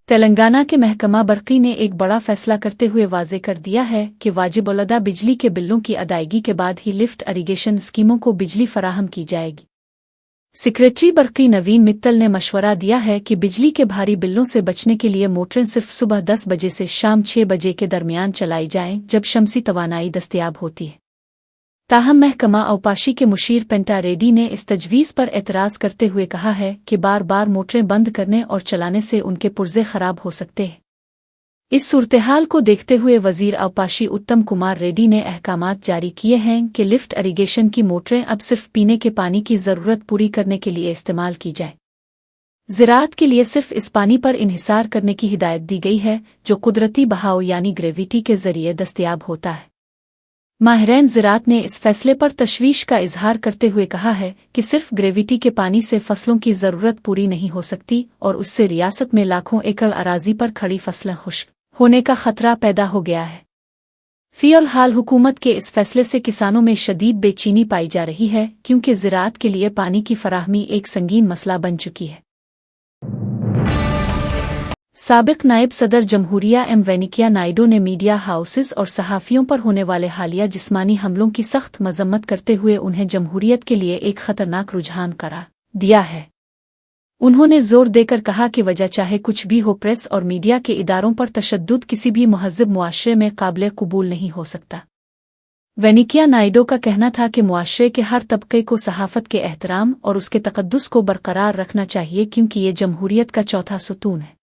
तेलंगाना के महकमा बर्क़ी ने एक बड़ा फैसला करते हुए वाज़ेह कर दिया है कि वाजिब-उल-अदा बिजली के बिलों की अदायगी के बाद ही लिफ्ट इरिगेशन स्कीमों को बिजली फराहम की जाएगी। सेक्रेटरी बर्क़ी नवीन मित्तल ने मशवरा दिया है कि बिजली के भारी बिलों से बचने के लिए मोटरें सिर्फ सुबह 10 बजे से शाम 6 बजे के दरमियान चलाई जाएं, जब शमसी तवानाई दस्तयाब होती है। ताहम महकमा अवपाशी के मुशीर पेंटा रेड्डी ने इस तजवीज़ पर एतराज़ करते हुए कहा है कि बार बार मोटरें बंद करने और चलाने से उनके पुर्जे ख़राब हो सकते हैं। इस सूरत-ए-हाल को देखते हुए वज़ीर अवपाशी उत्तम कुमार रेड्डी ने अहकामात जारी किए हैं कि लिफ्ट इरिगेशन की मोटरें अब सिर्फ पीने के पानी की ज़रूरत पूरी करने के लिए इस्तेमाल की जाए। ज़राअत के लिए सिर्फ इस पानी पर इन्हिसार करने की हिदायत दी गई है जो कुदरती बहाव यानी ग्रेविटी के ज़रिए दस्तयाब होता है। माहिरीन ज़राअत ने इस फैसले पर तशवीश का इजहार करते हुए कहा है कि सिर्फ ग्रेविटी के पानी से फसलों की ज़रूरत पूरी नहीं हो सकती और उससे रियासत में लाखों एकड़ अराजी पर खड़ी फसलें खुश्क होने का खतरा पैदा हो गया है। फ़िलहाल हुकूमत के इस फैसले से किसानों में शदीद बेचैनी पाई जा रही है क्योंकि ज़राअत के लिए पानी की फराहमी एक संगीन मसला बन चुकी है। साबिक नायब सदर जमहूरिया एम वेंकैया नायडू ने मीडिया हाउसेस और सहाफ़ियों पर होने वाले हालिया जिस्मानी हमलों की सख्त मजम्मत करते हुए उन्हें जमहूरियत के लिए एक ख़तरनाक रुझान करार दिया है। उन्होंने जोर देकर कहा कि वजह चाहे कुछ भी हो, प्रेस और मीडिया के इदारों पर तशद्दुद किसी भी महज़ब मुआशरे में काबिल कबूल नहीं हो सकता। वेंकैया नायडू का कहना था कि मुआशरे के हर तबके को सहाफ़त के एहतराम और उसके तक़द्दुस को बरकरार रखना चाहिए क्योंकि ये जमहूरियत का चौथा सुतून है।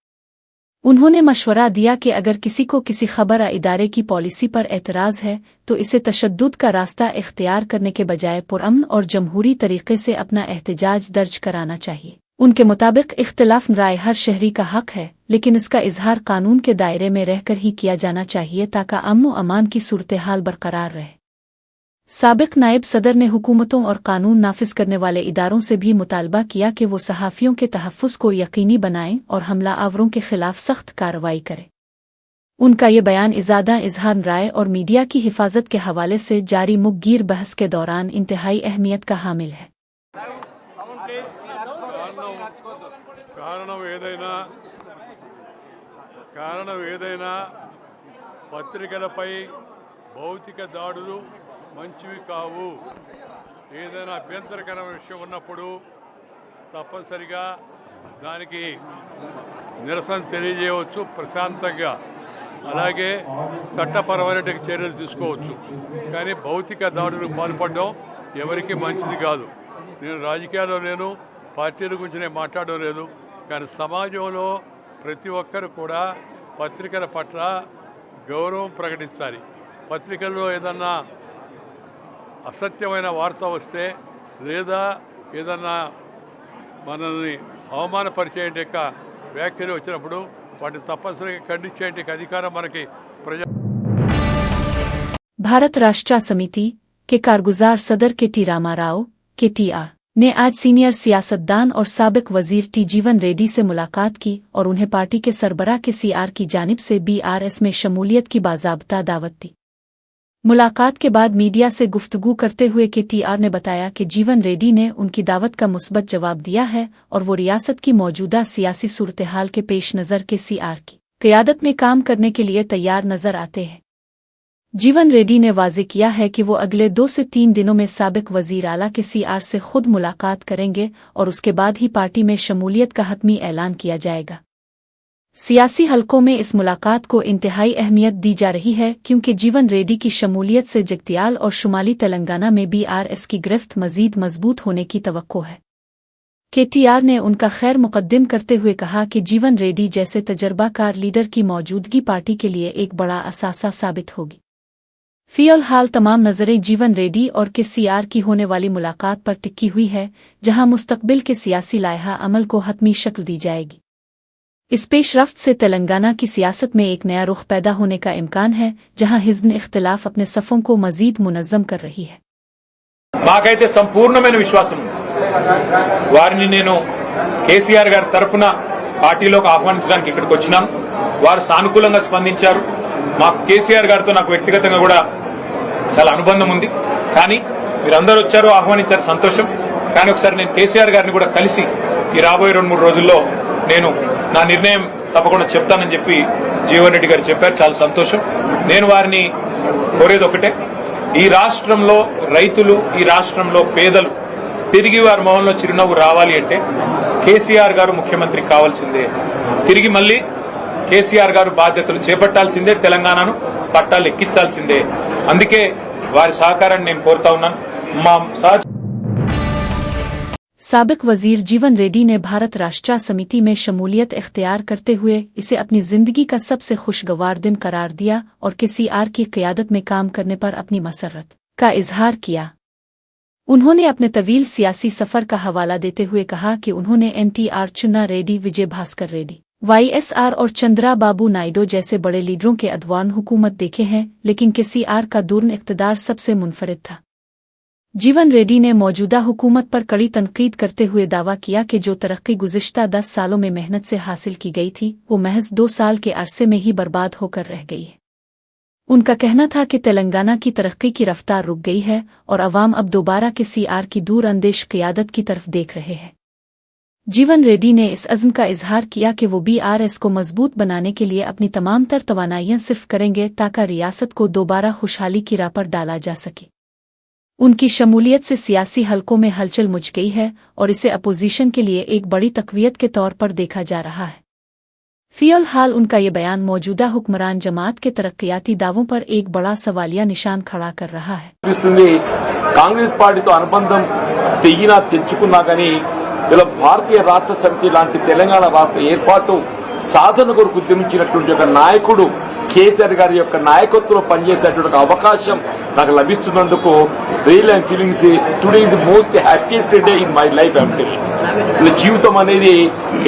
उन्होंने मशवरा दिया कि अगर किसी को किसी खबर या इदारे की पॉलिसी पर एतराज़ है तो इसे तशद्दुद का रास्ता इख्तियार करने के बजाय पुरअमन और जमहूरी तरीके से अपना एहतजाज दर्ज कराना चाहिए। उनके मुताबिक इख्तिलाफ राय हर शहरी का हक है, लेकिन इसका इजहार कानून के दायरे में रहकर ही किया जाना चाहिए ताकि अमन व अमान की सूरत-ए-हाल बरकरार रहे। साबिक नायब सदर ने हुकूमतों और कानून नाफिज करने वाले इदारों से भी मुतालबा किया कि वो सहाफ़ियों के तहफ़्फ़ुज़ को यकीनी बनाएं और हमला आवरों के खिलाफ सख्त कार्रवाई करें। उनका ये बयान इज़ादा इजहार राय और मीडिया की हिफाजत के हवाले से जारी मुखगिर बहस के दौरान इंतहाई अहमियत का हामिल है। భౌతిక దాడులు మంచివి కావు. ఏదైనా అభ్యంతరకరమైన విషయం ఉన్నప్పుడు తప్పనిసరిగా దానికి నిరసన తెలియజేయవచ్చు ప్రశాంతంగా. అలాగే చట్టపరమైన చర్యలు తీసుకోవచ్చు. కానీ భౌతిక దాడులకు పాల్పడడం ఎవరికి మంచిది కాదు. నేను రాజకీయాల్లో లేను, పార్టీల గురించి నేను మాట్లాడడం లేదు. కానీ సమాజంలో ప్రతి ఒక్కరు కూడా పత్రికల పట్ల గౌరవం ప్రకటించాలి. పత్రికల్లో ఏదన్నా అసత్యమైన వార్త వస్తే లేదా ఏదన్నా మనల్ని అవమానపరిచే వ్యాఖ్యలు వచ్చినప్పుడు వాటిని తప్పనిసరిగా ఖండించే అధికారం మనకి भारत राष्ट्र समिति के कारगुजार सदर के.टी. रामाराव (KTR) ने आज सीनियर सियासतदान और साबिक वजीर टी जीवन रेड्डी से मुलाकात की और उन्हें पार्टी के सरबराह के CR की जानिब से BRS में शमूलियत की बाज़ाब्ता दावत दी। मुलाकात के बाद मीडिया से गुफ्तगू करते हुए KTR ने बताया कि जीवन रेड्डी ने उनकी दावत का मुस्बत जवाब दिया है और वो रियासत की मौजूदा सियासी सूरत-ए-हाल के पेश नज़र के CR की क़यादत में काम करने के लिए तैयार नज़र आते हैं। जीवन रेड्डी ने वाज़ेह किया है कि वो अगले 2 से 3 दिनों में साबिक वज़ीर आला के CR से खुद मुलाकात करेंगे और उसके बाद ही पार्टी में शमूलियत का हतमी ऐलान किया जाएगा। सियासी हलकों में इस मुलाकात को इंतहाई अहमियत दी जा रही है क्योंकि जीवन रेड्डी की शमूलियत से जगतियाल और शुमाली तेलंगाना में BRS की गिरफ्त मज़ीद मजबूत होने की तवक्को है। KTR ने उनका खैर मुकद्दम करते हुए कहा कि जीवन रेड्डी जैसे तजर्बाकार लीडर की मौजूदगी पार्टी के लिए एक बड़ा असासा साबित होगी। फ़िलहाल तमाम नज़रें जीवन रेड्डी और के CR की होने वाली मुलाकात पर टिकी हुई है, जहां मुस्तकबिल के सियासी लायहा अमल को हतमी शक्ल दी जाएगी। इस पेशरफ्त से तेलंगाना की सियासत में एक नया रुख पैदा होने का इम्कान है, जहां हिज़्ब इख्तिलाफ अपने सफ़ों को मज़ीद मुनज़्ज़म कर रही है। మాకైతే సంపూర్ణమైన విశ్వాసం ఉంది. వారిని నేను కేసీఆర్ గారి తరపున పార్టీలోకి ఆహ్వానించడానికి ఇక్కడికి వచ్చినాం. వారు సానుకూలంగా స్పందించారు. మాకు కేసీఆర్ గారితో నాకు వ్యక్తిగతంగా కూడా చాలా అనుబంధం ఉంది. కానీ మీరందరూ వచ్చారు, ఆహ్వానించారు, సంతోషం. కానీ ఒకసారి నేను కేసీఆర్ గారిని కూడా కలిసి ఈ రాబోయే 2-3 రోజుల్లో నేను నా నిర్ణయం తప్పకుండా చెప్తానని చెప్పి జీవన్ రెడ్డి గారు చెప్పారు. చాలా సంతోషం. నేను వారిని కోరేది ఒకటే, ఈ రాష్ట్రంలో రైతులు, ఈ రాష్ట్రంలో పేదలు తిరిగి వారి మొహంలో చిరునవ్వు రావాలి అంటే కేసీఆర్ గారు ముఖ్యమంత్రి కావాల్సిందే. తిరిగి మళ్ళీ కేసీఆర్ గారు బాధ్యతలు చేపట్టాల్సిందే, తెలంగాణను పట్టాలు ఎక్కించాల్సిందే. అందుకే వారి సహకారాన్ని నేను కోరుతా ఉన్నాను. మా साबिक वजीर जीवन रेड्डी ने भारत राष्ट्र समिति में शमूलियत इख्तियार करते हुए इसे अपनी जिंदगी का सबसे खुशगवार दिन करार दिया और केसीआर की क़यादत में काम करने पर अपनी मसरत का इजहार किया। उन्होंने अपने तवील सियासी सफर का हवाला देते हुए कहा कि उन्होंने NTR चुन्ना रेड्डी, विजय भास्कर रेड्डी, YSR और चंद्रा बाबू नायडू जैसे बड़े लीडरों के अदवान हुकूमत देखे हैं, लेकिन केसीआर का दूरन इक़्तिदार सबसे मुनफरिद था। जीवन रेड्डी ने मौजूदा हुकूमत पर कड़ी तनकीद करते हुए दावा किया कि जो तरक्की गुज़िश्ता 10 सालों में मेहनत से हासिल की गई थी, वो महज 2 साल के अरसे में ही बर्बाद होकर रह गई है। उनका कहना था कि तेलंगाना की तरक्की की रफ्तार रुक गई है और अवाम अब दोबारा केसीआर की दूर अंदेश क़यादत की तरफ देख रहे हैं। जीवन रेड्डी ने इस अज़्म का इजहार किया कि वो BRS को मजबूत बनाने के लिए अपनी तमाम तर तवानाइयां सिर्फ करेंगे ताकि रियासत को दोबारा खुशहाली की राह पर डाला जा सके। उनकी शमूलियत से सियासी हलकों में हलचल मच गई है और इसे अपोजिशन के लिए एक बड़ी तक़वियत के तौर पर देखा जा रहा है। फ़िलहाल उनका ये बयान मौजूदा हुक्मरान जमात के तरक्याती दावों पर एक बड़ा सवालिया निशान खड़ा कर रहा है। कांग्रेस पार्टी तो अनुबंधం తెగినా తెచ్చుకున్నా కానీ ఇలా భారతీయ రాష్ట్ర సమితి లాంటి తెలంగాణ రాష్ట్ర ఏర్పాటు సాధన కొరకు ఉద్యమించినటువంటి ఒక నాయకుడు కేసీఆర్ గారి యొక్క నాయకత్వంలో పనిచేసేటువంటి అవకాశం నాకు లభిస్తున్నందుకు real I'm feeling today is the most happiest day in my life. ఇలా జీవితం అనేది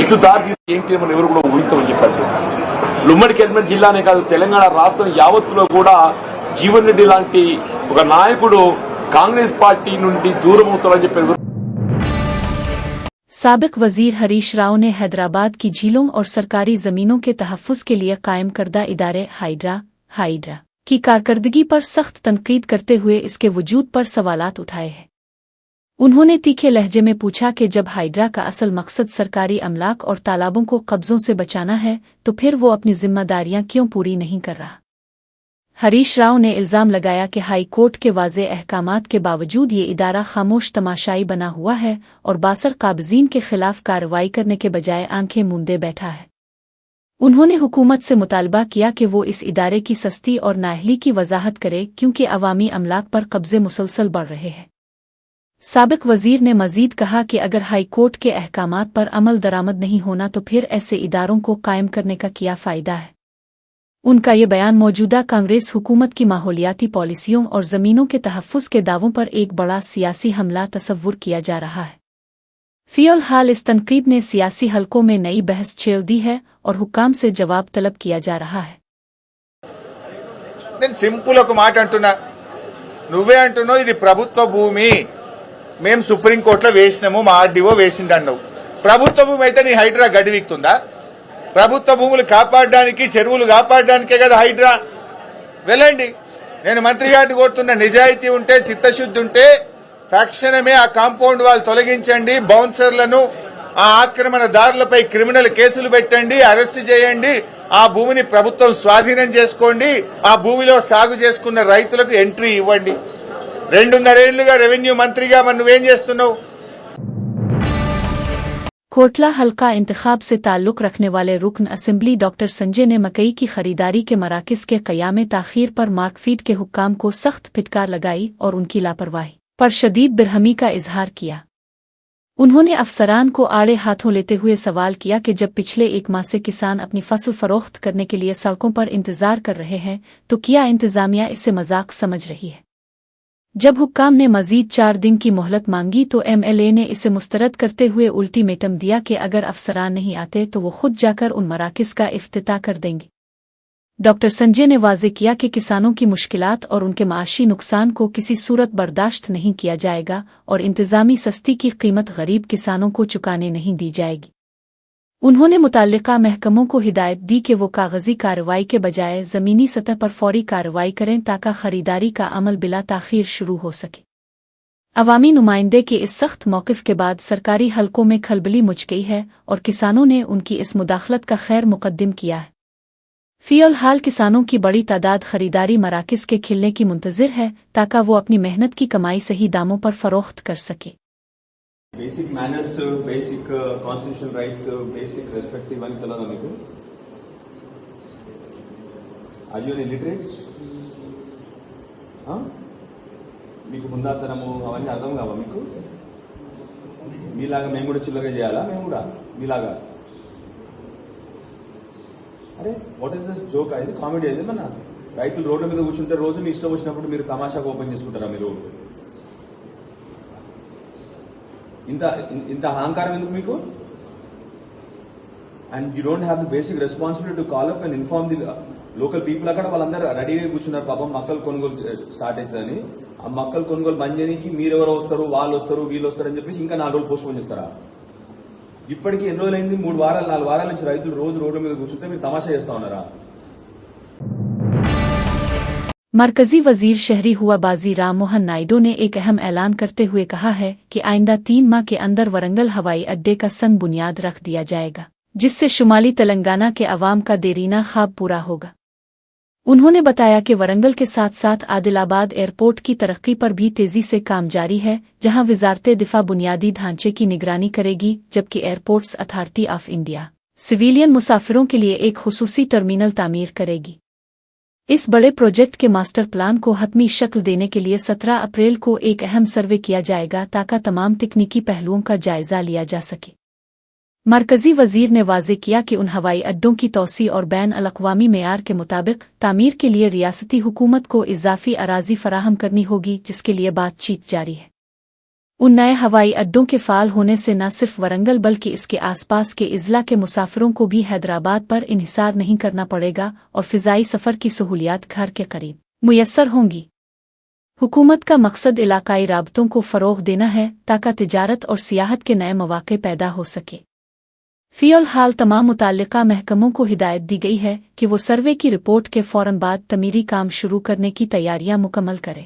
ఎటు దారి తీసి ఏంటి మనం ఎవరు కూడా ఊహించమని చెప్పారు. ఉమ్మడి కరీంనగర్ జిల్లానే కాదు, తెలంగాణ రాష్ట్రం యావత్తులో కూడా జీవన్ రెడ్డి లాంటి ఒక నాయకుడు కాంగ్రెస్ పార్టీ నుండి దూరం అవుతారని చెప్పారు. साबिक वजीर हरीश राव ने हैदराबाद की झीलों और सरकारी जमीनों के तहफ़्फ़ुज़ के लिए कायम करदा इदारे हाइड्रा की कारकर्दगी पर सख्त तनकीद करते हुए इसके वजूद पर सवालात उठाए हैं। उन्होंने तीखे लहजे में पूछा कि जब हाइड्रा का असल मकसद सरकारी अमलाक और तालाबों को कब्ज़ों से बचाना है तो फिर वो अपनी जिम्मेदारियां क्यों पूरी नहीं कर रहा। हरीश राव ने इल्ज़ाम लगाया कि हाई कोर्ट के वाज़े अहकामात के बावजूद ये इदारा खामोश तमाशाई बना हुआ है और बासर काबज़ीन के खिलाफ कार्रवाई करने के बजाय आंखें मूंदे बैठा है। उन्होंने हुकूमत से मुतालबा किया कि वो इस इदारे की सस्ती और नाअहली की वजाहत करे क्योंकि अवामी अमलाक पर कब्ज़े मुसलसल बढ़ रहे हैं। साबिक वजीर ने मजीद कहा कि अगर हाई कोर्ट के अहकामात पर अमल दरामद नहीं होना तो फिर ऐसे इदारों को कायम करने का क्या फ़ायदा है। उनका ये बयान मौजूदा कांग्रेस हुकूमत की माहौलियाती पॉलिसियों और ज़मीनों के तहफ़्फ़ुज़ के दावों पर एक बड़ा सियासी हमला तस्वुर किया जा रहा है। फ़िलहाल इस तनकीद ने सियासी हलकों में नई बहस छेड़ दी है और हुक्काम से जवाब तलब किया जा रहा है। నేను సింపుల్ ఒక మాట అంటున్నా, నువ్వే అంటున్నావు ఇది ప్రభుత్వ భూమి, మేము సుప్రీంకోర్టులో వేసినాము, మా ఆర్డీఓ వేసిండన్నావు. ప్రభుత్వ భూమి అయితే నీ హైడ్రా గడివిక్తుందా? ప్రభుత్వ భూములు కాపాడడానికి, చెరువులు కాపాడడానికే కదా హైడ్రా. వెళ్ళండి, నేను మంత్రి గారిని కోరుతున్న, నిజాయితీ ఉంటే, చిత్తశుద్ధి ఉంటే తక్షణమే ఆ కాంపౌండ్ వాళ్ళు తొలగించండి, బౌన్సర్లను, ఆ ఆక్రమణదారులపై క్రిమినల్ కేసులు పెట్టండి, అరెస్ట్ చేయండి, ఆ భూమిని ప్రభుత్వం స్వాధీనం చేసుకోండి, ఆ భూమిలో సాగు చేసుకున్న రైతులకు ఎంట్రీ ఇవ్వండి. 2.5 ఏళ్లుగా రెవెన్యూ మంత్రిగా మరి నువ్వేం చేస్తున్నావు? कोटला हल्का इंतखाब से ताल्लुक़ रखने वाले रुकन असेंबली डॉक्टर संजय ने मकई की खरीदारी के मराकज़ के क़याम ताख़ीर पर मार्कफीड के हुक्काम को सख्त फिटकार लगाई और उनकी लापरवाही पर शदीद बिरहमी का इजहार किया। उन्होंने अफसरान को आड़े हाथों लेते हुए सवाल किया कि जब पिछले 1 माह से किसान अपनी फसल फरोख्त करने के लिए सड़कों पर इंतजार कर रहे हैं तो क्या इंतज़ामिया इसे मजाक समझ रही है। जब हुक्काम ने मजीद 4 दिन की मोहलत मांगी तो MLA ने इसे मुस्तरद करते हुए अल्टीमेटम दिया कि अगर अफसरान नहीं आते तो वो खुद जाकर उन मराकज़ का इफ्तिताह कर देंगे। डॉक्टर संजय ने वाज़े किया कि किसानों की मुश्किलात और उनके माशी नुकसान को किसी सूरत बर्दाश्त नहीं किया जाएगा और इंतज़ामी सस्ती की कीमत गरीब किसानों को चुकाने नहीं दी जाएगी। उन्होंने मुताल्लिका महकमों को हिदायत दी कि वो कागजी कार्रवाई के बजाय ज़मीनी सतह पर फौरी कार्रवाई करें ताकि खरीदारी का अमल बिला ताख़ीर शुरू हो सके। अवामी नुमाइंदे के इस सख्त मौक़िफ़ के बाद सरकारी हलकों में खलबली मच गई है और किसानों ने उनकी इस मुदाखलत का खैर मुकद्दम किया है। फ़िलहाल किसानों की बड़ी तादाद खरीदारी मराकज़ के खिलने की मुंतज़िर है ताकि वो अपनी मेहनत की कमाई सही दामों पर फ़रोख्त कर सके। Basic manners, basic constitutional rights, basic respect ఇవన్నీ తెలియదా మీకు? Are you literate? మీకు హుందాతనము అవన్నీ అర్థం కావా మీకు? మీలాగా మేము కూడా చిల్లగా చేయాలా? మేము కూడా మీలాగా? అరే వాట్ ఈస్ దిస్ జోక్? ఇది కామెడీ అయితే మన రైతులు రోడ్ల మీద కూర్చుంటే రోజు మీ ఇష్టం వచ్చినప్పుడు మీరు తమాషాగా ఓపెన్ చేసుకుంటారా మీరు? ఇంత అహంకారం ఎందుకు మీకు? And you don't have the basic responsibility to call up and inform the local people. అక్కడ వాళ్ళందరూ రెడీగా కూర్చున్నారు పాపం మొక్కలు కొనుగోలు స్టార్ట్ అవుతుందని. ఆ మొక్కలు కొనుగోలు బంద్ చేయడానికి మీరెవరో వస్తారు, వాళ్ళు వస్తారు, వీళ్ళు వస్తారు అని చెప్పేసి ఇంకా 4 రోజులు పోస్ట్పోన్ చేస్తారా? ఇప్పటికీ ఎన్ని రోజులైంది? 3 వారాలు 4 వారాల నుంచి రైతులు రోజు రోడ్ల మీద కూర్చుంటే మీరు తమాషా చేస్తా ఉన్నారా? मरकजी वजीर शहरी हुआ बाजी राम मोहन नायडू ने एक अहम ऐलान करते हुए कहा है कि आइंदा 3 माह के अंदर वरंगल हवाई अड्डे का संग बुनियाद रख दिया जाएगा, जिससे शुमाली तेलंगाना के अवाम का देरीना ख्वाब पूरा होगा। उन्होंने बताया कि वरंगल के साथ साथ आदिलाबाद एयरपोर्ट की तरक्की पर भी तेजी से काम जारी है, जहां वजारत दिफा बुनियादी ढांचे की निगरानी करेगी, जबकि airports authority of India civilian मुसाफिरों के लिए एक खुसूसी टर्मिनल तामीर करेगी। इस बड़े प्रोजेक्ट के मास्टर प्लान को हतमी शक्ल देने के लिए 17 अप्रैल को एक अहम सर्वे किया जाएगा ताकि तमाम तकनीकी पहलुओं का जायजा लिया जा सके। मरकजी वजीर ने वाज़े किया कि उन हवाई अड्डों की तौसी और बैन अल-अक़वामी मेयार के मुताबिक तामीर के लिए रियासती हुकूमत को इजाफी अराजी फराहम करनी होगी, जिसके लिए बातचीत जारी है। उन नए हवाई अड्डों के फ़ाल होने से न सिर्फ वरंगल बल्कि इसके आसपास के इज़ला के मुसाफिरों को भी हैदराबाद पर इन्हिसार नहीं करना पड़ेगा और फ़िज़ाई सफ़र की सहूलियात घर के करीब मुयस्सर होंगी। हुकूमत का मकसद इलाकाई राबतों को फ़रोग़ देना है ताकि तिजारत और सियाहत के नए मौक़े पैदा हो सके। फ़िलहाल तमाम मुताल्लिक़ा महकमों को हिदायत दी गई है कि वो सर्वे की रिपोर्ट के फ़ौरन बाद तमीरी काम शुरू करने की तैयारियां मुकम्मल करें।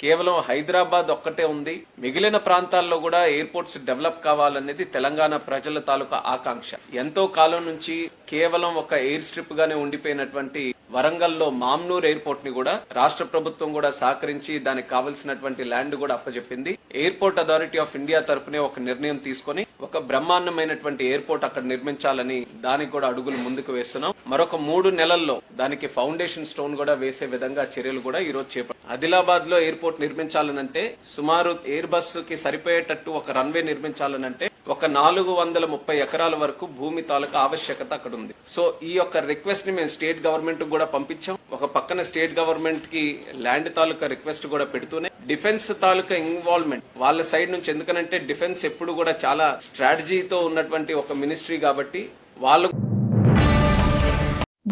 కేవలం హైదరాబాద్ ఒక్కటే ఉంది, మిగిలిన ప్రాంతాల్లో కూడా ఎయిర్పోర్ట్స్ డెవలప్ కావాలనేది తెలంగాణ ప్రజల తాలూకా ఆకాంక్ష. ఎంతో కాలం నుంచి కేవలం ఒక ఎయిర్ స్ట్రిప్ గానే ఉండిపోయినటువంటి వరంగల్లో మామ్నూర్ ఎయిర్పోర్ట్ ని కూడా రాష్ట్ర ప్రభుత్వం కూడా సహకరించి దానికి కావలసినటువంటి ల్యాండ్ కూడా అప్పచెప్పింది. ఎయిర్పోర్ట్ అథారిటీ ఆఫ్ ఇండియా తరపునే ఒక నిర్ణయం తీసుకుని ఒక బ్రహ్మాండమైనటువంటి ఎయిర్పోర్ట్ అక్కడ నిర్మించాలని దానికి కూడా అడుగులు ముందుకు వేస్తున్నాం. మరొక 3 నెలల్లో దానికి ఫౌండేషన్ స్టోన్ కూడా వేసే విధంగా చర్యలు కూడా ఈ రోజు చేపట్టాం. ఆదిలాబాద్ లో ఎయిర్పోర్ట్ నిర్మించాలనంటే సుమారు ఎయిర్ బస్ కి సరిపోయేటట్టు ఒక రన్వే నిర్మించాలనంటే ఒక 430 ఎకరాల వరకు భూమి తాలూకా ఆవశ్యకత అక్కడ ఉంది. సో ఈ యొక్క రిక్వెస్ట్ ని మేము స్టేట్ గవర్నమెంట్ కు కూడా పంపించాం. ఒక పక్కన స్టేట్ గవర్నమెంట్ కి ల్యాండ్ తాలూకా రిక్వెస్ట్ కూడా పెడుతూనే డిఫెన్స్ తాలూకా ఇన్వాల్వ్మెంట్ వాళ్ళ సైడ్ నుంచి, ఎందుకనంటే డిఫెన్స్ ఎప్పుడు కూడా చాలా స్ట్రాటజీతో ఉన్నటువంటి ఒక మినిస్ట్రీ కాబట్టి వాళ్ళు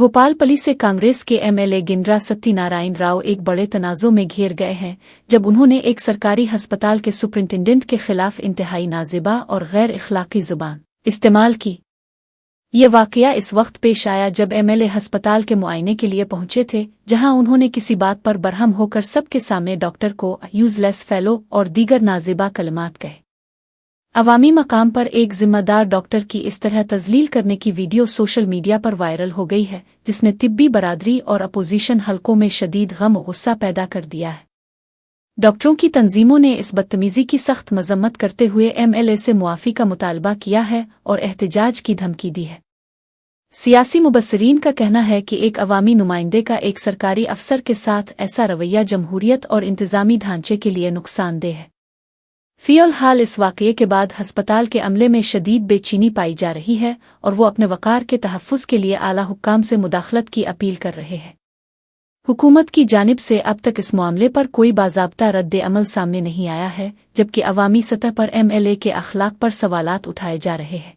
भोपाल पली से कांग्रेस के एमएलए गिंडरा सत्यनारायण राव एक बड़े तनाज़ों में घिर गए हैं जब उन्होंने एक सरकारी अस्पताल के सुपरिंटेंडेंट के खिलाफ इंतहाई नाज़िबा और गैर इखलाकी जुबान इस्तेमाल की। ये वाकया इस वक्त पेश आया जब एमएलए अस्पताल के मुआयने के लिए पहुंचे थे, जहां उन्होंने किसी बात पर बरहम होकर सबके सामने डॉक्टर को यूजलेस फेलो और दीगर नाज़िबा कलमात कहे। अवामी मकाम पर एक जिम्मेदार डॉक्टर की इस तरह तजलील करने की वीडियो सोशल मीडिया पर वायरल हो गई है, जिसने तिब्बी बरादरी और अपोजिशन हलकों में शदीद गम और गुस्सा पैदा कर दिया है। डॉक्टरों की तंजीमों ने इस बदतमीजी की सख्त मजम्मत करते हुए एमएलए से मुआफ़ी का मुतालबा किया है और एहतजाज की धमकी दी है। सियासी मुबस्सिरीन का कहना है कि एक अवामी नुमाइंदे का एक सरकारी अफसर के साथ ऐसा रवैया जमहूरियत और इंतजामी ढांचे के लिए नुकसानदेह है। फ़िलहाल इस वाक़ये के बाद अस्पताल के अमले में शदीद बेचैनी पाई जा रही है और वो अपने वक़ार के तहफ़्फ़ुज़ के लिए आला हुक्काम से मुदाखलत की अपील कर रहे हैं। हुकूमत की जानिब से अब तक इस मामले पर कोई बाज़ाब्ता रद्द अमल सामने नहीं आया है, जबकि अवामी सतह पर एमएलए के अखलाक पर सवालात उठाए जा रहे हैं।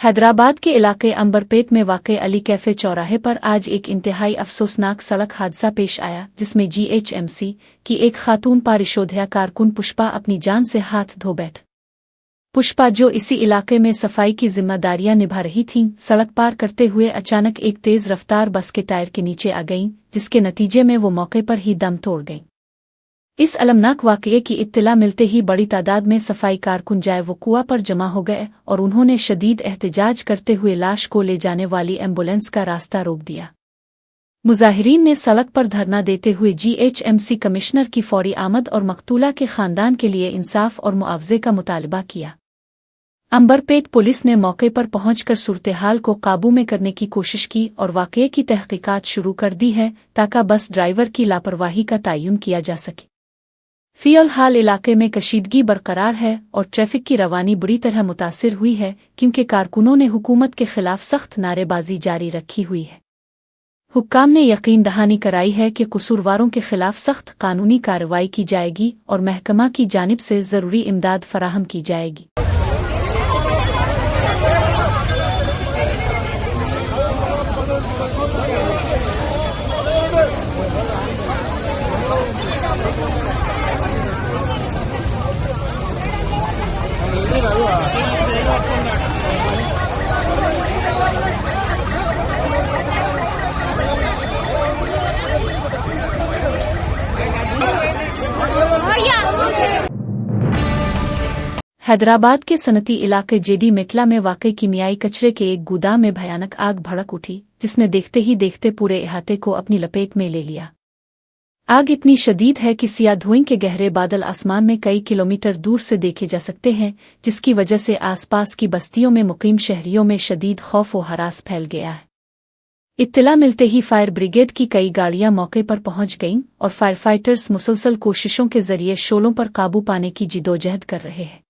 हैदराबाद के इलाके अंबरपेट में वाक़े अली कैफे चौराहे पर आज एक इंतहाई अफसोसनाक सड़क हादसा पेश आया, जिसमें जीएचएमसी की एक खातून पारिशोधिया कारकुन पुष्पा अपनी जान से हाथ धो बैठ पुष्पा, जो इसी इलाके में सफाई की जिम्मेदारियां निभा रही थीं, सड़क पार करते हुए अचानक एक तेज रफ्तार बस के टायर के नीचे आ गईं, जिसके नतीजे में वो मौके पर ही दम तोड़ गईं। इस अलमनाक वाकये की इत्तला मिलते ही बड़ी तादाद में सफाई कारकुन जाए वो कुआ पर जमा हो गए और उन्होंने शदीद एहतजाज करते हुए लाश को ले जाने वाली एम्बुलेंस का रास्ता रोक दिया। मुजाहिरीन ने सड़क पर धरना देते हुए GHMC कमिश्नर की फौरी आमद और मकतूला के खानदान के लिए इंसाफ और मुआवजे का मुतालबा किया। अंबरपेट पुलिस ने मौके पर पहुंचकर सूरत-ए-हाल को काबू में करने की कोशिश की और वाकये की तहकीकात शुरू कर दी है ताकि बस ड्राइवर की लापरवाही का तयन किया जा सके। फिलहाल इलाके में कशीदगी बरकरार है और ट्रैफिक की रवानी बुरी तरह मुतासिर हुई है क्योंकि कारकुनों ने हुकूमत के खिलाफ सख्त नारेबाजी जारी रखी हुई है। हुक्काम ने यकीन दहानी कराई है कि कसूरवारों के खिलाफ सख्त कानूनी कार्रवाई की जाएगी और महकमा की जानिब से जरूरी इमदाद फराहम की जाएगी। हैदराबाद के सनती इलाके जेडी मेटला में वाकई कीमियाई कचरे के एक गोदाम में भयानक आग भड़क उठी, जिसने देखते ही देखते पूरे इलाके को अपनी लपेट में ले लिया। आग इतनी शदीद है कि सियाह धुएं के गहरे बादल आसमान में कई किलोमीटर दूर से देखे जा सकते हैं, जिसकी वजह से आसपास की बस्तियों में मुकीम शहरियों में शदीद खौफ और हरास फैल गया है। इत्तला मिलते ही फायर ब्रिगेड की कई गाड़ियां मौके पर पहुंच गईं और फायर फाइटर्स मुसलसल कोशिशों के जरिए शोलों पर काबू पाने की जिदोजहद कर रहे हैं।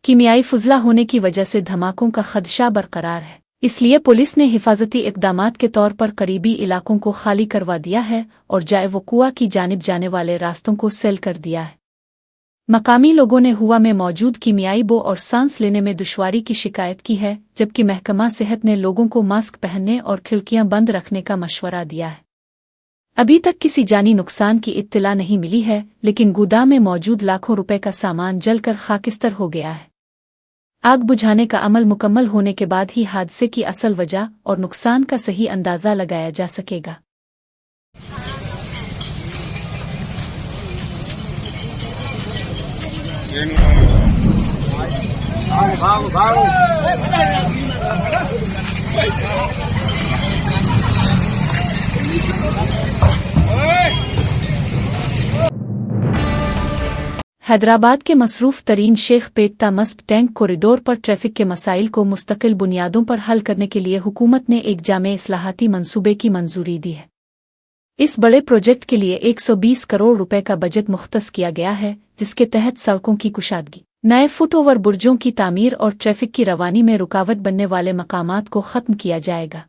कीमियाई फुजला होने की वजह से धमाकों का खदशा बरकरार है, इसलिए पुलिस ने हिफाजती इक़दामात के तौर पर करीबी इलाकों को खाली करवा दिया है और जाए वो कुआ की जानिब जाने वाले रास्तों को सील कर दिया है। मकामी लोगों ने हुआ में मौजूद कीमियाई बो और सांस लेने में दुश्वारी की शिकायत की है, जबकि महकमा सेहत ने लोगों को मास्क पहनने और खिड़कियां बंद रखने का मशवरा दिया है। अभी तक किसी जानी नुकसान की इत्तला नहीं मिली है, लेकिन गोदाम में मौजूद लाखों रुपए का सामान जलकर खाकिस्तर हो गया है। आग बुझाने का अमल मुकम्मल होने के बाद ही हादसे की असल वजह और नुकसान का सही अंदाजा लगाया जा सकेगा। हैदराबाद के मसरूफ तरीन शेख पेट मस्ब टैंक कॉरिडोर पर ट्रैफिक के मसाइल को मुस्तकिल बुनियादों पर हल करने के लिए हुकूमत ने एक जामे इस्लाहाती मंसूबे की मंजूरी दी है। इस बड़े प्रोजेक्ट के लिए 120 करोड़ रुपए का बजट मुख्तस किया गया है, जिसके तहत सड़कों की कुशादगी, नए फुट ओवर बुर्जों की तामीर और ट्रैफिक की रवानी में रुकावट बनने वाले मकामात को खत्म किया जाएगा।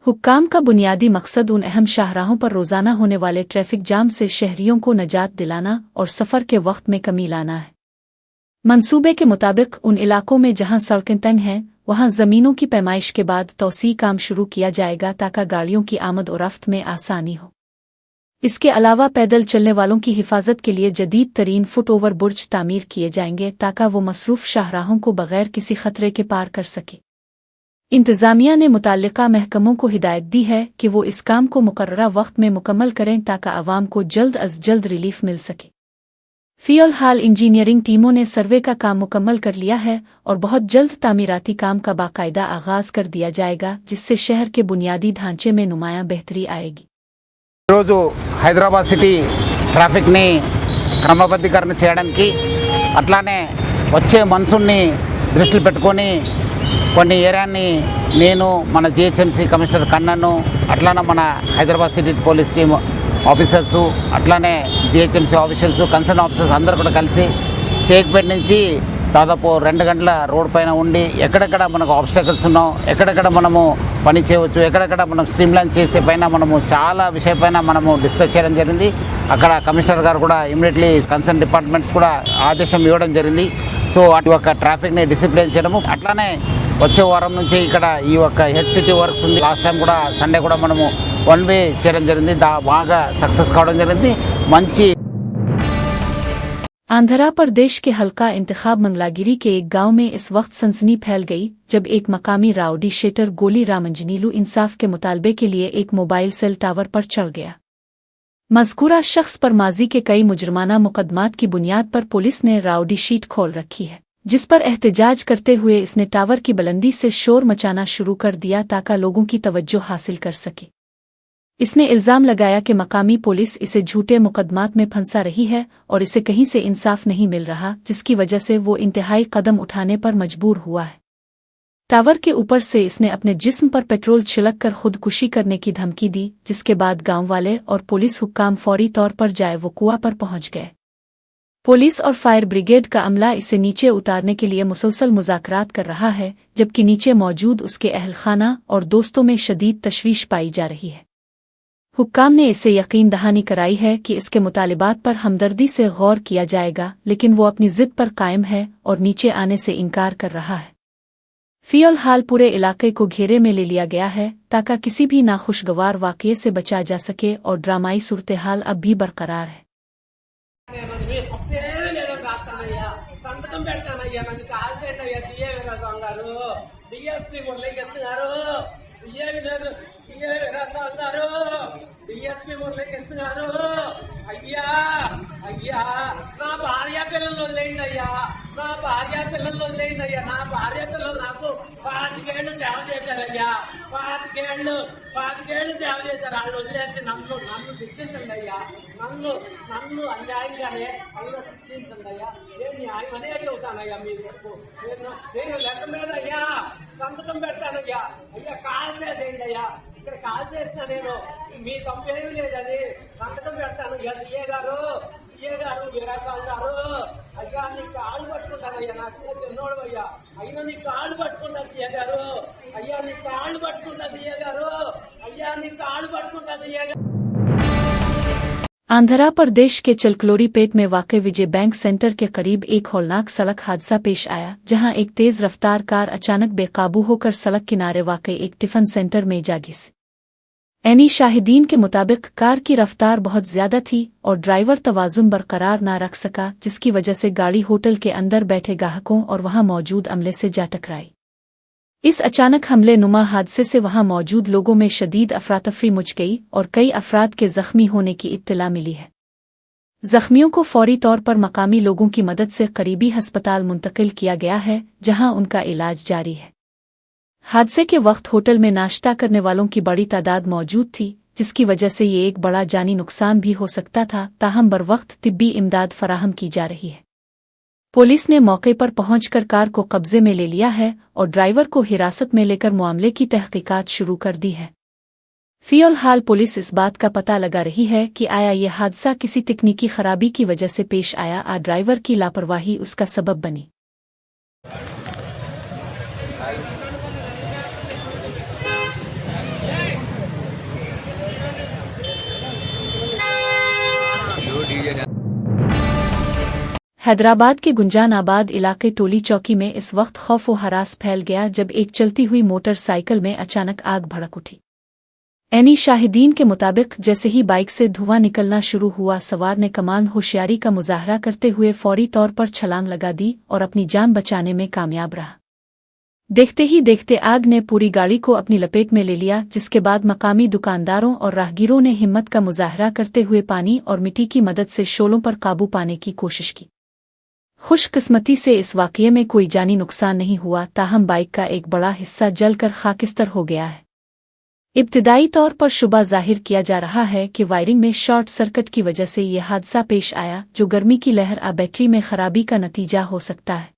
हुक्काम का बुनियादी मकसद उन अहम शाहराहों पर रोजाना होने वाले ट्रैफिक जाम से शहरियों को नजात दिलाना और सफर के वक्त में कमी लाना है। मंसूबे के मुताबिक उन इलाकों में जहां सड़कें तंग हैं, वहां जमीनों की पैमाइश के बाद तौसी काम शुरू किया जाएगा ताकि गाड़ियों की आमद और रफ्त में आसानी हो। इसके अलावा पैदल चलने वालों की हिफाजत के लिए जदीद तरीन फुट ओवर बुर्ज तामीर किए जाएंगे ताकि वो मसरूफ शाहराहों को बगैर किसी खतरे के पार कर सके। इंतजामिया ने मुताल्लिका महकमों को हिदायत दी है कि वो इस काम को मुकर्ररा वक्त में मुकम्मल करें ताकि आवाम को जल्द अज जल्द रिलीफ मिल सके। फिलहाल इंजीनियरिंग टीमों ने सर्वे का काम मुकम्मल कर लिया है और बहुत जल्द तामीराती काम का बाकायदा आगाज कर दिया जाएगा, जिससे शहर के बुनियादी ढांचे में नुमायां बेहतरी आएगी। రోజు హైదరాబాద్ సిటీ ట్రాఫిక్ని క్రమబద్ధీకరణ చేయడానికి అట్లానే వచ్చే మన్సూన్ని దృష్టిలో పెట్టుకొని కొన్ని ఏరియాని నేను మన జిహెచ్ఎంసీ కమిషనర్ కన్నను అట్లానే మన Hyderabad city police team officers అట్లానే జిహెచ్ఎంసీ ఆఫీషియల్స్ కన్సర్న్ ఆఫీసర్స్ అందరూ కూడా కలిసి షేక్పేట్ నుంచి దాదాపు 2 గంటల రోడ్ పైన ఉండి ఎక్కడెక్కడ మనకు ఆబ్స్టకల్స్ ఉన్నాం, ఎక్కడెక్కడ మనము పని చేయవచ్చు, ఎక్కడెక్కడ మనం స్ట్రీమ్లైన్ చేసే పైన మనము చాలా విషయపైన మనము డిస్కస్ చేయడం జరిగింది. అక్కడ కమిషనర్ గారు కూడా ఇమీడియట్లీ కన్సర్న్ డిపార్ట్మెంట్స్ కూడా ఆదేశం ఇవ్వడం జరిగింది. సో అటు ఒక ట్రాఫిక్ని డిసిప్లిన్ చేయడము, అట్లానే వచ్చే వారం నుంచి ఇక్కడ ఈ యొక్క హెచ్ సిటీ వర్క్స్ ఉంది. లాస్ట్ టైం కూడా సండే కూడా మనము 1 వే చేయడం జరిగింది, బాగా సక్సెస్ కావడం జరిగింది. మంచి आंध्र प्रदेश के हल्का इंतखाब मंगलागिरी के एक गांव में इस वक्त सनसनी फैल गई जब एक मकामी राउडी शेटर गोली रामंजनीलू इंसाफ के मुतालबे के लिए एक मोबाइल सेल टावर पर चढ़ गया। मज़कूरा शख्स पर माजी के कई मुजरमाना मुकदमात की बुनियाद पर पुलिस ने राउडी शीट खोल रखी है, जिस पर एहतजाज करते हुए इसने टावर की बुलंदी से शोर मचाना शुरू कर दिया ताकि लोगों की तवज्जो हासिल कर सके। इसने इल्जाम लगाया कि मकामी पुलिस इसे झूठे मुकदमात में फंसा रही है और इसे कहीं से इंसाफ नहीं मिल रहा, जिसकी वजह से वो इंतहाई कदम उठाने पर मजबूर हुआ है। टावर के ऊपर से इसने अपने जिस्म पर पेट्रोल छिड़क कर खुदकुशी करने की धमकी दी, जिसके बाद गांव वाले और पुलिस हुक्काम फौरी तौर पर जाए वो कुआं पर पहुंच गए। पुलिस और फायर ब्रिगेड का अमला इसे नीचे उतारने के लिए मुसलसल मुज़ाकरात कर रहा है, जबकि नीचे मौजूद उसके अहल खाना और दोस्तों में शदीद तशवीश पाई जा रही है। हुक्काम ने इसे यकीन दहानी कराई है कि इसके मुतालिबात पर हमदर्दी से गौर किया जाएगा, लेकिन वो अपनी जिद पर कायम है और नीचे आने से इनकार कर रहा है। फिलहाल पूरे इलाके को घेरे में ले लिया गया है ताकि किसी भी नाखुशगवार वाक़ये से बचा जा सके और ड्रामाई सूरत हाल अब भी बरकरार है। డిఎస్పీ మురళీకృష్ణ గారు, అయ్యా అయ్యా నా భార్య పిల్లలు వదిలేయండి అయ్యా, నా భార్య పిల్లలు వదిలేయండి అయ్యా, నా భార్య పిల్లలు నాకు 25 ఏళ్ళు సేవ చేశారయ్యా, 25 ఏళ్ళు సేవ చేశారు. వాళ్ళు వదిలేసి నన్ను శిక్షించండి అయ్యా, నన్ను అన్యాయంగానే వాళ్ళు శిక్షించండి అయ్యా. నేను న్యాయం అనే చెబుతానయ్యా. మీకు నేను లెక్క మీద అయ్యా సంతకం పెడతానయ్యా. అయ్యా కాల్ చేసేయండి అయ్యా, ఇక్కడ కాల్ చేసిన నేను మీ తప్పేమీ లేదని సంతకం పెడతాను. సీఏ గారు వీరాసాల్ గారు, అయ్యా నీ కాళ్ళు పట్టుకుంటానయ్యా, నాకు చిన్నోడు అయ్యా, అయినా నీ కాళ్ళు పట్టుకుంటా సీఏ గారు, అయ్యా నీ కాళ్ళు పట్టుకుంటా సీఏ గారు, అయ్యా నీ కాళ్ళు పట్టుకుంటా సీఏ గారు। आंध्र प्रदेश के चलकलोरीपेट में वाक़ विजय बैंक सेंटर के करीब एक हौलनाक सड़क हादसा पेश आया, जहां एक तेज रफ्तार कार अचानक बेकाबू होकर सड़क किनारे वाक़ एक टिफिन सेंटर में जा घिसी। एनी शाहिदीन के मुताबिक कार की रफ्तार बहुत ज्यादा थी और ड्राइवर तवाज़ुन बरकरार न रख सका, जिसकी वजह से गाड़ी होटल के अंदर बैठे ग्राहकों और वहां मौजूद अमले से जा टकराई। इस अचानक हमले नुमा हादसे से वहां मौजूद लोगों में शदीद अफरातफरी मच गई और कई अफराद के जख्मी होने की इत्तला मिली है। जख्मियों को फौरी तौर पर मकामी लोगों की मदद से करीबी अस्पताल मुंतकिल किया गया है, जहां उनका इलाज जारी है। हादसे के वक्त होटल में नाश्ता करने वालों की बड़ी तादाद मौजूद थी, जिसकी वजह से ये एक बड़ा जानी नुकसान भी हो सकता था, ताहम बरवक्त तिब्बी इमदाद फराहम की जा रही है। पुलिस ने मौके पर पहुंचकर कार को कब्जे में ले लिया है और ड्राइवर को हिरासत में लेकर मामले की तहकीकात शुरू कर दी है। फिलहाल पुलिस इस बात का पता लगा रही है कि आया ये हादसा किसी तकनीकी खराबी की वजह से पेश आया या ड्राइवर की लापरवाही उसका सबब बनी। हैदराबाद के गुंजानाबाद इलाके टोली चौकी में इस वक्त खौफ व हरास फैल गया जब एक चलती हुई मोटरसाइकिल में अचानक आग भड़क उठी। एनी शाहिदीन के मुताबिक जैसे ही बाइक से धुआं निकलना शुरू हुआ, सवार ने कमाल होशियारी का मुजाहरा करते हुए फौरी तौर पर छलांग लगा दी और अपनी जान बचाने में कामयाब रहा। देखते ही देखते आग ने पूरी गाड़ी को अपनी लपेट में ले लिया, जिसके बाद मकामी दुकानदारों और राहगीरों ने हिम्मत का मुजाहरा करते हुए पानी और मिट्टी की मदद से शोलों पर काबू पाने की कोशिश की। खुशकिस्मती से इस वाक़ये में कोई जानी नुकसान नहीं हुआ, ताहम बाइक का एक बड़ा हिस्सा जलकर खाकिस्तर हो गया है। इब्तिदाई तौर पर शुबा जाहिर किया जा रहा है कि वायरिंग में शॉर्ट सर्किट की वजह से यह हादसा पेश आया, जो गर्मी की लहर आ बैटरी में खराबी का नतीजा हो सकता है।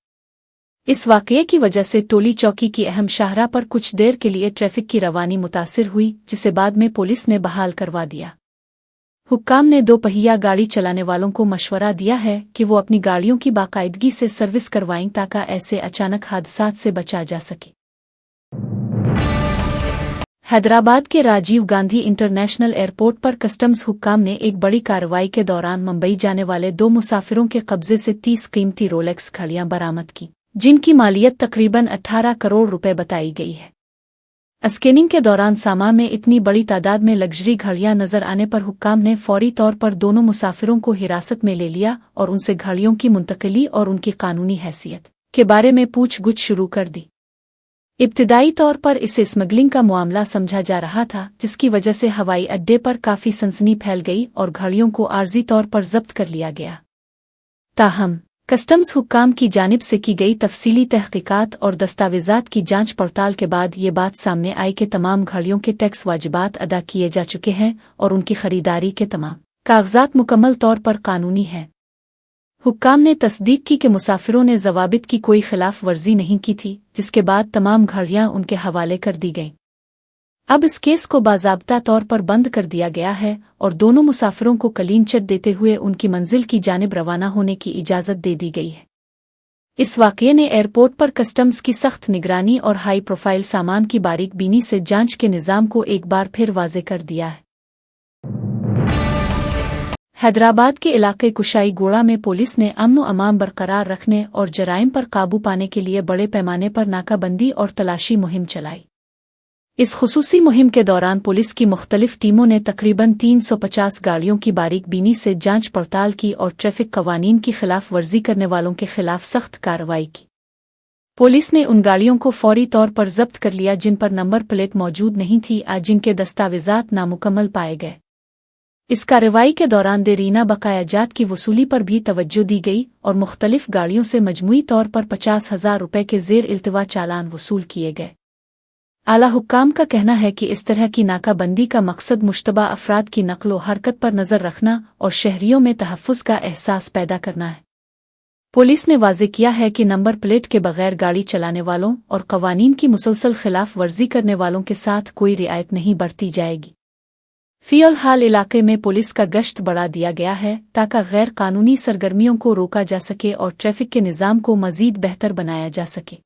इस वाक़ये की वजह से टोली चौकी की अहम शाहरा पर कुछ देर के लिए ट्रैफिक की रवानी मुतासिर हुई, जिसे बाद में पुलिस ने बहाल करवा दिया। हुक्काम ने 2 पहिया गाड़ी चलाने वालों को मशवरा दिया है कि वो अपनी गाड़ियों की बाकायदगी से सर्विस करवाएं ताकि ऐसे अचानक हादसात से बचा जा सके। हैदराबाद के राजीव गांधी इंटरनेशनल एयरपोर्ट पर कस्टम्स हुक्काम ने एक बड़ी कार्रवाई के दौरान मुंबई जाने वाले 2 मुसाफिरों के कब्जे से 30 कीमती रोलेक्स घड़ियां बरामद की, जिनकी मालियत तकरीबन 18 करोड़ रुपए बताई गई है। स्कैनिंग के दौरान सामान में इतनी बड़ी तादाद में लग्जरी घड़ियां नजर आने पर हुक्काम ने फौरी तौर पर दोनों मुसाफिरों को हिरासत में ले लिया और उनसे घड़ियों की मुंतकिली और उनकी कानूनी हैसियत के बारे में पूछगुछ शुरू कर दी। इब्तिदाई तौर पर इसे स्मगलिंग का मामला समझा जा रहा था, जिसकी वजह से हवाई अड्डे पर काफी सनसनी फैल गई और घड़ियों को आर्जी तौर पर जब्त कर लिया गया। ताहम कस्टम्स हुक्काम की जानिब से की गई तफसीली तहकीकात और दस्तावेजात की जांच पड़ताल के बाद ये बात सामने आई कि तमाम घड़ियों के टैक्स वाजिबात अदा किए जा चुके हैं और उनकी खरीदारी के तमाम कागजात मुकम्मल तौर पर कानूनी हैं। हुक्काम ने तस्दीक की कि मुसाफिरों ने जवाबित की कोई खिलाफ वर्जी नहीं की थी, जिसके बाद तमाम घड़ियां उनके हवाले कर दी गईं। अब इस केस को बाज़ाब्ता तौर पर बंद कर दिया गया है और दोनों मुसाफिरों को कलीन चिट देते हुए उनकी मंजिल की जानिब रवाना होने की इजाज़त दे दी गई है। इस वाक़ये ने एयरपोर्ट पर कस्टम्स की सख्त निगरानी और हाई प्रोफाइल सामान की बारीक बीनी से जांच के निज़ाम को एक बार फिर वाज़े कर दिया है। हैदराबाद के इलाके कुशाई गोड़ा में पुलिस ने अमन व अमान बरकरार रखने और जराइम पर काबू पाने के लिए बड़े पैमाने पर नाकाबंदी और तलाशी मुहिम चलाई। इस खुसूसी मुहिम के दौरान पुलिस की मुख्तलिफ टीमों ने तकरीबन 350 गाड़ियों की बारीक बीनी से जांच पड़ताल की और ट्रैफिक कवानीन की खिलाफ वर्जी करने वालों के खिलाफ सख्त कार्रवाई की। पुलिस ने उन गाड़ियों को फौरी तौर पर जब्त कर लिया जिन पर नंबर प्लेट मौजूद नहीं थी, आज जिनके दस्तावेजात नामुकम्मल पाए गए। इस कार्रवाई के दौरान देरीना बकायाजात की वसूली पर भी तवज्जो दी गई और मुख्तलिफ गाड़ियों से मजमूई तौर पर 50,000 रुपये के ज़ेर इल्तिवा चालान वसूल किए गए। आला हुक्काम का कहना है कि इस तरह की नाकाबंदी का मकसद मुश्तबा अफराद की नकलो हरकत पर नज़र रखना और शहरियों में तहफ़्फ़ुज़ का एहसास पैदा करना है। पुलिस ने वाज़े किया है कि नंबर प्लेट के बगैर गाड़ी चलाने वालों और कवानीन की मुसलसल खिलाफ वर्जी करने वालों के साथ कोई रियायत नहीं बरती जाएगी। फ़िलहाल इलाके में पुलिस का गश्त बढ़ा दिया गया है ताकि गैर कानूनी सरगर्मियों को रोका जा सके और ट्रैफिक के निज़ाम को मज़ीद बेहतर बनाया जा सके।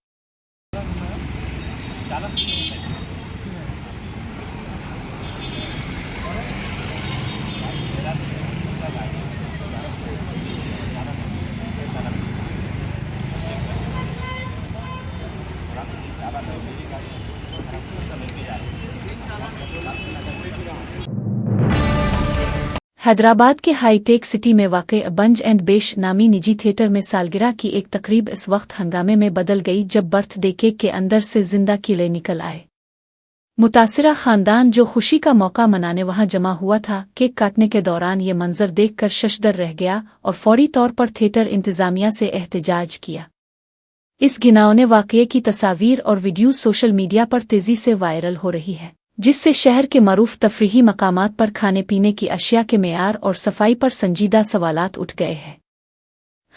हैदराबाद के हाईटेक सिटी में वाक़े बंज एंड बेश नामी निजी थिएटर में सालगिरह की एक तकरीब इस वक्त हंगामे में बदल गई जब बर्थडे केक के अंदर से जिंदा कीड़े निकल आए। मुतासिरा खानदान जो खुशी का मौका मनाने वहां जमा हुआ था, केक काटने के दौरान ये मंजर देखकर शशदर रह गया और फौरी तौर पर थिएटर इंतजामिया से एहतजाज किया। इस घिनौने वाक़ये की तस्वीर और वीडियो सोशल मीडिया पर तेजी से वायरल हो रही है, जिससे शहर के मरूफ तफरीही मकामात पर खाने पीने की अशिया के मेयार और सफाई पर संजीदा सवालात उठ गए हैं।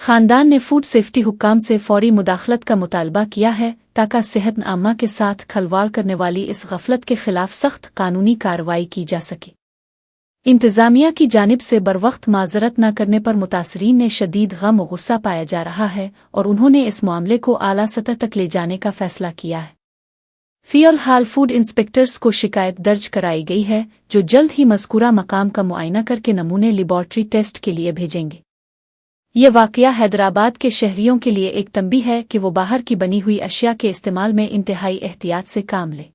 खानदान ने फूड सेफ्टी हुक्काम से फौरी मुदाखलत का मुतालबा किया है ताकि सेहत आमा के साथ खलवाड़ करने वाली इस गफलत के खिलाफ सख्त कानूनी कार्रवाई की जा सके। इंतजामिया की जानिब से बरवक्त माजरत न करने पर मुतासरीन ने शदीद गम और गुस्सा पाया जा रहा है और उन्होंने इस मामले को आला सतह तक ले जाने का फैसला किया है। फ़िलहाल फूड इंस्पेक्टर्स को शिकायत दर्ज कराई गई है, जो जल्द ही मज़कूरा मकाम का मुआयना करके नमूने लेबॉर्ट्री टेस्ट के लिए भेजेंगे। ये वाक़या हैदराबाद के शहरियों के लिए एक तंबीह है कि वो बाहर की बनी हुई अशिया के इस्तेमाल में इंतहाई एहतियात से काम लें।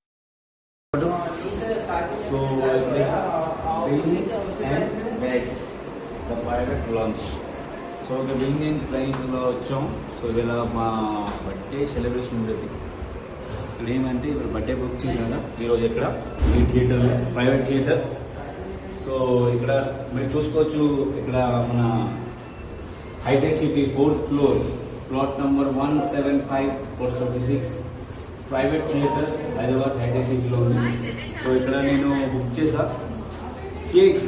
ఏమంటే ఇప్పుడు బర్త్డే బుక్ చేశాను ఈరోజు ఇక్కడ ఈ థియేటర్ ప్రైవేట్ థియేటర్. సో ఇక్కడ మీరు చూసుకోవచ్చు, ఇక్కడ మన Hitec City 4th floor plot number 175/476 private theatre Hyderabad Hitec సిటీలో ఉంది. సో ఇక్కడ నేను బుక్ చేశా. కేక్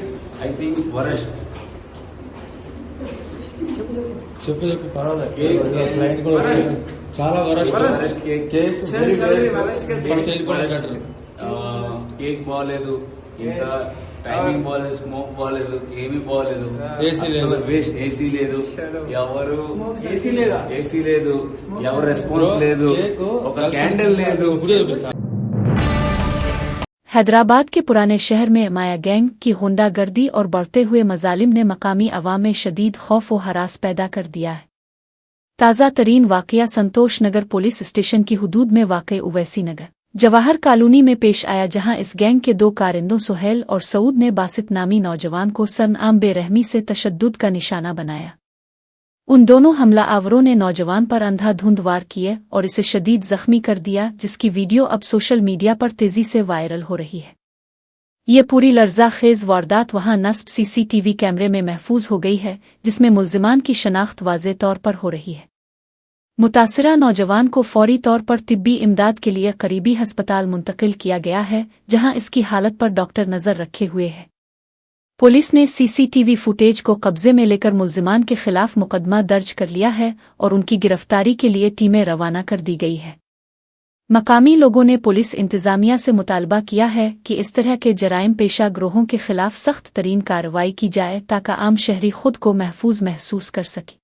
ఐ థింక్ వరస్ట్ చెప్పు పర్వాలేదు. కేక్ కూడా చాలా వరస్ట్ కేక్ బాగాలేదు, ఇంకా టైమింగ్ బాగాలేదు, స్మోక్ బాగాలేదు, ఏమీ బాగాలేదు, ఏసీ లేదు, ఏసీ లేదు, ఎవరు రెస్పాన్స్ లేదు, ఒక క్యాండిల్ లేదు. हैदराबाद के पुराने शहर में माया गैंग की गुंडागर्दी और बढ़ते हुए मजालिम ने मकामी अवाम में शदीद खौफ व हरास पैदा कर दिया है। ताज़ा तरीन वाक़या संतोष नगर पुलिस स्टेशन की हुदूद में वाक़े उवैसी नगर जवाहर कॉलोनी में पेश आया, जहां इस गैंग के 2 कारिंदों सुहेल और सऊद ने बासित नामी नौजवान को सनआम बेरहमी से तशद्दुद का निशाना बनाया। उन दोनों हमला आवरों ने नौजवान पर अंधाधुंध वार किए और इसे शदीद जख्मी कर दिया, जिसकी वीडियो अब सोशल मीडिया पर तेजी से वायरल हो रही है। ये पूरी लर्ज़ाखेज़ वारदात वहां नस्ब सीसीटीवी कैमरे में महफूज हो गई है, जिसमें मुल्जिमान की शनाख्त वाज़े तौर पर हो रही है। मुतासिरा नौजवान को फौरी तौर पर तिब्बी इमदाद के लिए करीबी हस्पताल मुंतकिल किया गया है, जहां इसकी हालत पर डॉक्टर नजर रखे हुए हैं। पुलिस ने सीसीटीवी फुटेज को कब्जे में लेकर मुल्जिमान के खिलाफ मुकदमा दर्ज कर लिया है और उनकी गिरफ्तारी के लिए टीमें रवाना कर दी गई है। मकामी लोगों ने पुलिस इंतजामिया से मुतालबा किया है कि इस तरह के जराइम पेशा ग्रोहों के खिलाफ सख्त तरीन कार्रवाई की जाए, ताकि आम शहरी खुद को महफूज महसूस कर सके।